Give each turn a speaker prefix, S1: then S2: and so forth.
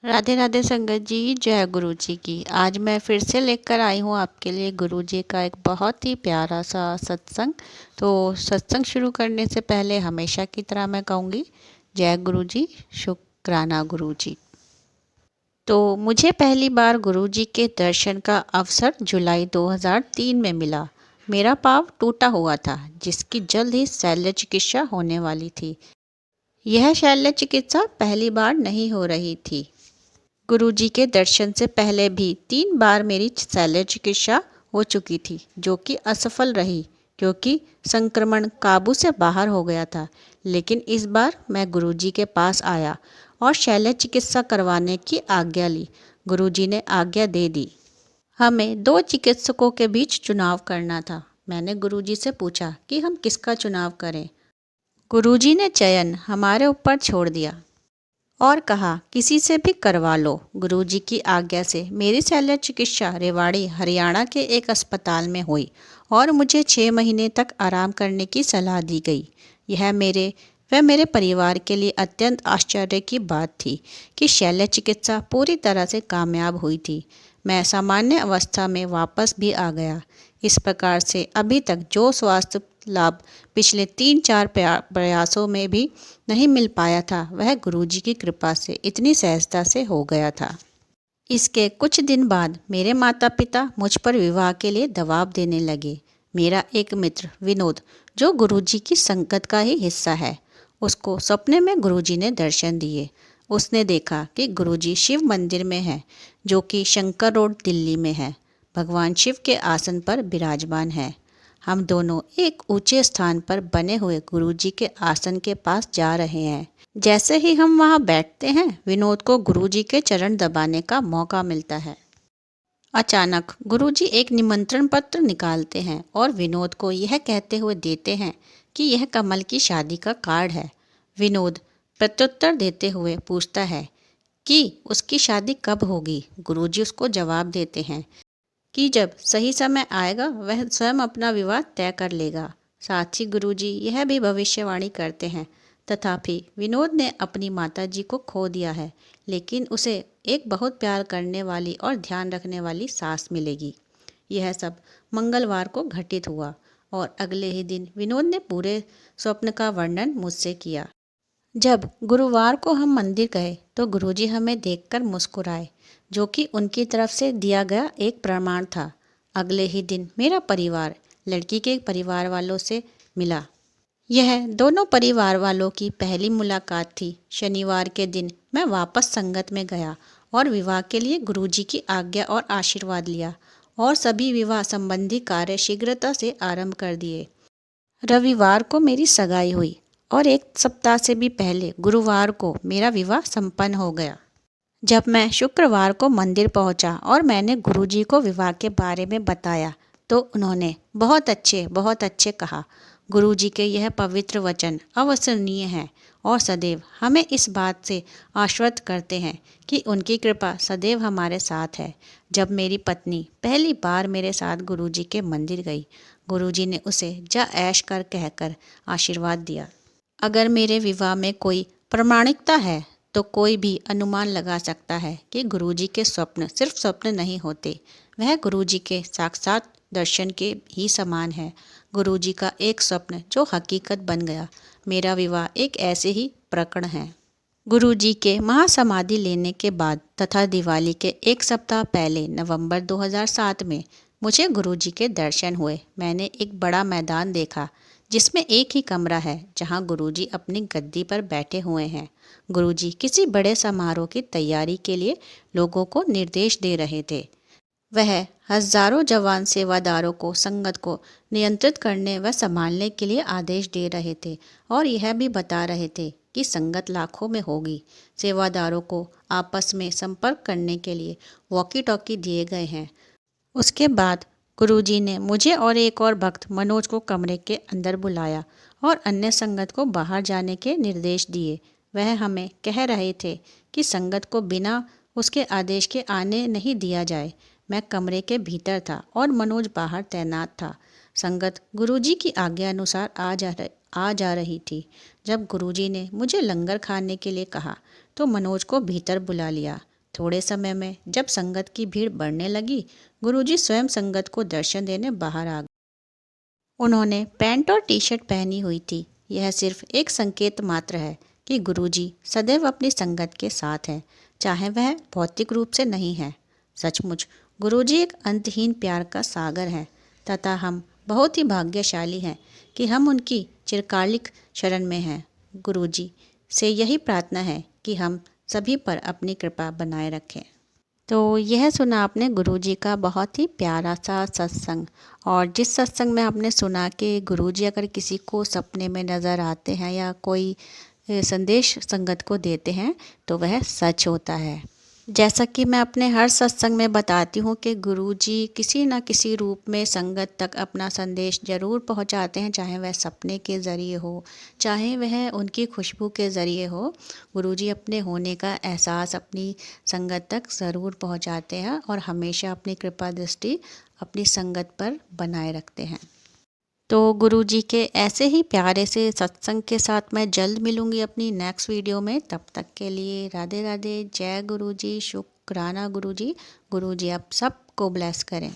S1: राधे राधे संगत जी, जय गुरु जी की। आज मैं फिर से लेकर आई हूँ आपके लिए गुरु जी का एक बहुत ही प्यारा सा सत्संग। तो सत्संग शुरू करने से पहले हमेशा की तरह मैं कहूँगी, जय गुरु जी, शुक्राना गुरु जी। तो मुझे पहली बार गुरु जी के दर्शन का अवसर जुलाई 2003 में मिला। मेरा पाँव टूटा हुआ था, जिसकी जल्द ही शल्य चिकित्सा होने वाली थी। यह शल्य चिकित्सा पहली बार नहीं हो रही थी। गुरुजी के दर्शन से पहले भी 3 बार मेरी शल्य चिकित्सा हो चुकी थी, जो कि असफल रही क्योंकि संक्रमण काबू से बाहर हो गया था। लेकिन इस बार मैं गुरुजी के पास आया और शल्य चिकित्सा करवाने की आज्ञा ली। गुरुजी ने आज्ञा दे दी। हमें 2 चिकित्सकों के बीच चुनाव करना था। मैंने गुरुजी से पूछा कि हम किसका चुनाव करें। गुरुजी ने चयन हमारे ऊपर छोड़ दिया और कहा, किसी से भी करवा लो। गुरुजी की आज्ञा से मेरी शल्य चिकित्सा रेवाड़ी हरियाणा के एक अस्पताल में हुई और मुझे 6 महीने तक आराम करने की सलाह दी गई। यह मेरे परिवार के लिए अत्यंत आश्चर्य की बात थी कि शल्य चिकित्सा पूरी तरह से कामयाब हुई थी। मैं सामान्य अवस्था में वापस भी आ गया। इस प्रकार से अभी तक जो स्वास्थ्य लाभ पिछले 3-4 प्रयासों में भी नहीं मिल पाया था, वह गुरुजी की कृपा से इतनी सहजता से हो गया था। इसके कुछ दिन बाद मेरे माता पिता मुझ पर विवाह के लिए दबाव देने लगे। मेरा एक मित्र विनोद, जो गुरुजी की संगत का ही हिस्सा है, उसको सपने में गुरुजी ने दर्शन दिए। उसने देखा कि गुरुजी शिव मंदिर में है, जो कि शंकर रोड दिल्ली में है। भगवान शिव के आसन पर विराजमान है। हम दोनों एक ऊंचे स्थान पर बने हुए गुरुजी के आसन के पास जा रहे हैं। जैसे ही हम वहां बैठते हैं, विनोद को गुरुजी के चरण दबाने का मौका मिलता है। अचानक गुरुजी एक निमंत्रण पत्र निकालते हैं और विनोद को यह कहते हुए देते हैं कि यह कमल की शादी का कार्ड है। विनोद प्रत्युत्तर देते हुए पूछता है कि उसकी शादी कब होगी। गुरुजी उसको जवाब देते हैं कि जब सही समय आएगा वह स्वयं अपना विवाह तय कर लेगा। साथ ही गुरुजी यह भी भविष्यवाणी करते हैं, तथापि विनोद ने अपनी माताजी को खो दिया है, लेकिन उसे एक बहुत प्यार करने वाली और ध्यान रखने वाली सास मिलेगी। यह सब मंगलवार को घटित हुआ और अगले ही दिन विनोद ने पूरे स्वप्न का वर्णन मुझसे किया। जब गुरुवार को हम मंदिर गए तो गुरुजी हमें देखकर मुस्कुराए, जो कि उनकी तरफ से दिया गया एक प्रमाण था। अगले ही दिन मेरा परिवार लड़की के परिवार वालों से मिला। यह दोनों परिवार वालों की पहली मुलाकात थी। शनिवार के दिन मैं वापस संगत में गया और विवाह के लिए गुरुजी की आज्ञा और आशीर्वाद लिया और सभी विवाह संबंधी कार्य शीघ्रता से आरंभ कर दिए। रविवार को मेरी सगाई हुई और 1 सप्ताह से भी पहले गुरुवार को मेरा विवाह संपन्न हो गया। जब मैं शुक्रवार को मंदिर पहुंचा और मैंने गुरुजी को विवाह के बारे में बताया, तो उन्होंने बहुत अच्छे कहा। गुरुजी के यह पवित्र वचन अविस्मरणीय हैं और सदैव हमें इस बात से आश्वस्त करते हैं कि उनकी कृपा सदैव हमारे साथ है। जब मेरी पत्नी पहली बार मेरे साथ गुरुजी के मंदिर गई, गुरुजी ने उसे जा ऐश कर कहकर आशीर्वाद दिया। अगर मेरे विवाह में कोई प्रामाणिकता है तो कोई भी अनुमान लगा सकता है कि गुरुजी के स्वप्न सिर्फ स्वप्न नहीं होते, वह गुरुजी के साक्षात दर्शन के ही समान है। गुरुजी का एक स्वप्न जो हकीकत बन गया। मेरा विवाह एक ऐसे ही प्रकरण है। गुरुजी के महासमाधि लेने के बाद तथा दिवाली के 1 सप्ताह पहले नवंबर 2007 में मुझे गुरुजी के दर्शन हुए। मैंने एक बड़ा मैदान देखा जिसमें एक ही कमरा है जहां गुरुजी अपनी गद्दी पर बैठे हुए हैं। गुरुजी किसी बड़े समारोह की तैयारी के लिए लोगों को निर्देश दे रहे थे। वह हजारों जवान सेवादारों को संगत को नियंत्रित करने व संभालने के लिए आदेश दे रहे थे और यह भी बता रहे थे कि संगत लाखों में होगी। सेवादारों को आपस में संपर्क करने के लिए वॉकी टॉकी दिए गए हैं। उसके बाद गुरुजी ने मुझे और एक और भक्त मनोज को कमरे के अंदर बुलाया और अन्य संगत को बाहर जाने के निर्देश दिए। वह हमें कह रहे थे कि संगत को बिना उसके आदेश के आने नहीं दिया जाए। मैं कमरे के भीतर था और मनोज बाहर तैनात था। संगत गुरुजी की आज्ञा अनुसार आ जा रही थी। जब गुरुजी ने मुझे लंगर खाने के लिए कहा तो मनोज को भीतर बुला लिया। थोड़े समय में जब संगत की भीड़ बढ़ने लगी, गुरुजी स्वयं संगत को दर्शन देने बाहर आ गए। उन्होंने पैंट और टी शर्ट पहनी हुई थी। यह सिर्फ एक संकेत मात्र है कि गुरुजी सदैव अपनी संगत के साथ हैं, चाहे वह भौतिक रूप से नहीं है। सचमुच गुरुजी एक अंतहीन प्यार का सागर है तथा हम बहुत ही भाग्यशाली हैं कि हम उनकी चिरकालिक शरण में हैं। गुरुजी से यही प्रार्थना है कि हम सभी पर अपनी कृपा बनाए रखें। तो यह सुना आपने गुरुजी का बहुत ही प्यारा सा सत्संग। और जिस सत्संग में आपने सुना कि गुरुजी अगर किसी को सपने में नज़र आते हैं या कोई संदेश संगत को देते हैं तो वह सच होता है। जैसा कि मैं अपने हर सत्संग में बताती हूँ कि गुरुजी किसी न किसी रूप में संगत तक अपना संदेश ज़रूर पहुँचाते हैं, चाहे वह सपने के ज़रिए हो, चाहे वह उनकी खुशबू के ज़रिए हो। गुरुजी अपने होने का एहसास अपनी संगत तक ज़रूर पहुँचाते हैं और हमेशा अपनी कृपा दृष्टि अपनी संगत पर बनाए रखते हैं। तो गुरुजी के ऐसे ही प्यारे से सत्संग के साथ मैं जल्द मिलूँगी अपनी नेक्स्ट वीडियो में। तब तक के लिए राधे राधे, जय गुरुजी, शुक्राना गुरुजी। गुरुजी आप सबको ब्लेस करें।